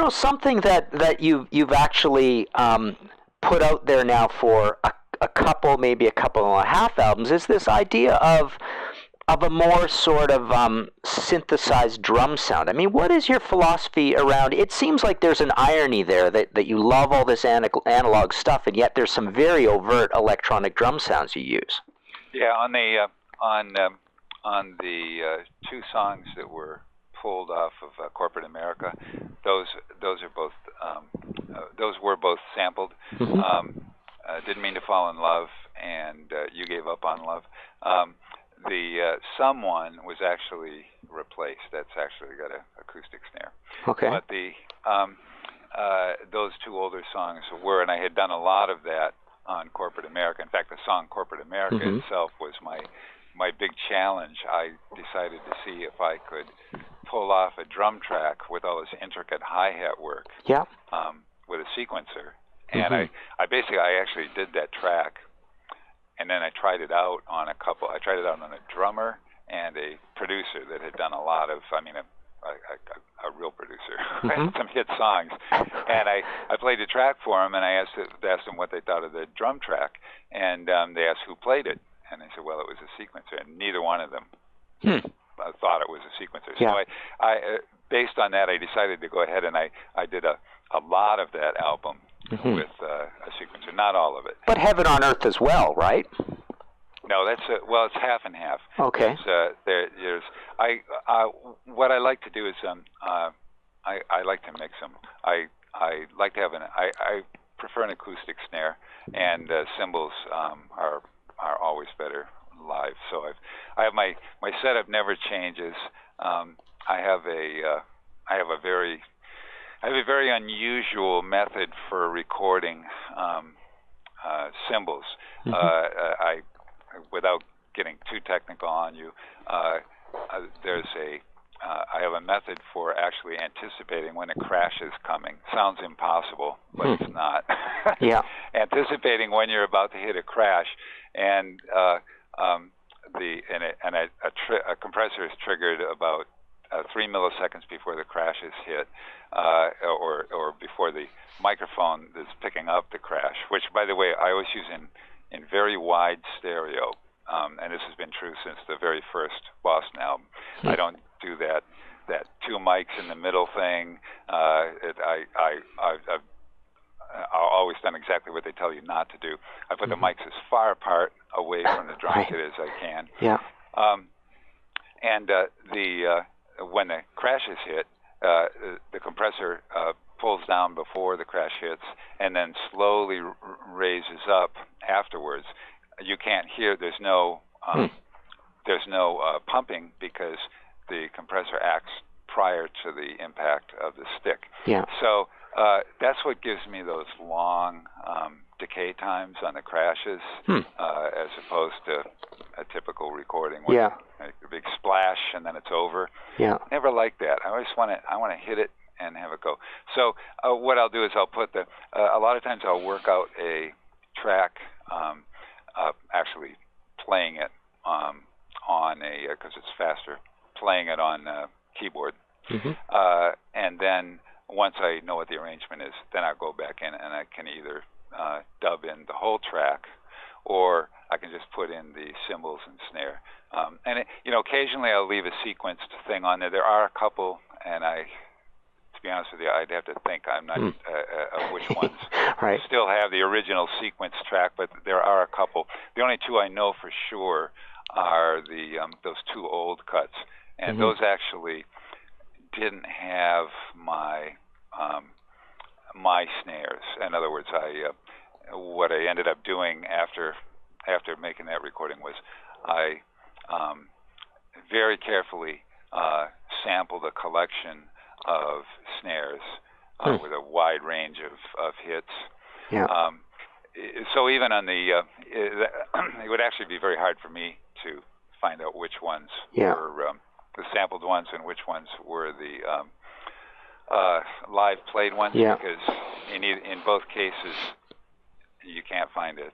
Something that you've actually put out there now for a couple, maybe a couple and a half albums, is this idea of a more sort of synthesized drum sound. I mean, what is your philosophy around? It seems like there's an irony there that you love all this analog stuff, and yet there's some very overt electronic drum sounds you use. Yeah, on the two songs that were pulled off of Corporate America, those were both sampled. Mm-hmm. Didn't Mean to Fall in Love and You Gave Up on Love. The Someone was actually replaced. That's actually got an acoustic snare. Okay. But those two older songs were, and I had done a lot of that on Corporate America. In fact, the song Corporate America mm-hmm. itself was my big challenge. I decided to see if I could pull off a drum track with all this intricate hi-hat work. Yeah. With a sequencer. Mm-hmm. And I actually did that track. And then I tried it out on a drummer and a producer that had done a lot of, a real producer, mm-hmm. some hit songs. And I played the track for them, and I asked them what they thought of the drum track. And they asked who played it. And I said, well, it was a sequencer. And neither one of them thought it was a sequencer. Yeah. So I based on that, I decided to go ahead and I did a lot of that album mm-hmm. with a sequencer, not all of it. But Heaven on Earth as well, right? No, it's half and half. Okay. What I like to do is I like to mix them. I like to have I prefer an acoustic snare, and cymbals are always better live. So I have my setup never changes. I have a very unusual method for recording cymbals. Mm-hmm. Without getting too technical on you, I have a method for actually anticipating when a crash is coming. Sounds impossible, but it's not. Yeah. Anticipating when you're about to hit a crash, and a compressor is triggered about 3 milliseconds before the crash is hit, or before the microphone is picking up the crash. Which, by the way, I always use in very wide stereo, and this has been true since the very first Boston album. I don't do that two mics in the middle thing. I've always done exactly what they tell you not to do. I put the mics as far apart away from the drum kit as I can. Yeah. When the crash is hit, the compressor pulls down before the crash hits, and then slowly raises up afterwards. You can't hear. There's no pumping because the compressor acts prior to the impact of the stick. Yeah. So that's what gives me those long decay times on the crashes, as opposed to a typical recording with a big splash and then it's over. Yeah. Never like that. I always want to hit it and have it go. So what I'll do is I'll put a lot of times I'll work out a track, actually playing it on because it's faster, playing it on keyboard. Mm-hmm. And then once I know what the arrangement is, then I'll go back in and I can either dub in the whole track, or I can just put in the cymbals and snare. And occasionally I'll leave a sequenced thing on there. There are a couple, and to be honest with you, I'd have to think. I'm not of which ones. Right. Still have the original sequence track, but there are a couple. The only two I know for sure are those two old cuts, and mm-hmm. those actually didn't have my snares. In other words, what I ended up doing after making that recording was I very carefully sampled a collection of snares with a wide range of hits. Yeah. So even on it would actually be very hard for me to find out which ones were the sampled ones and which ones were the live played ones, because in both cases you can't find it.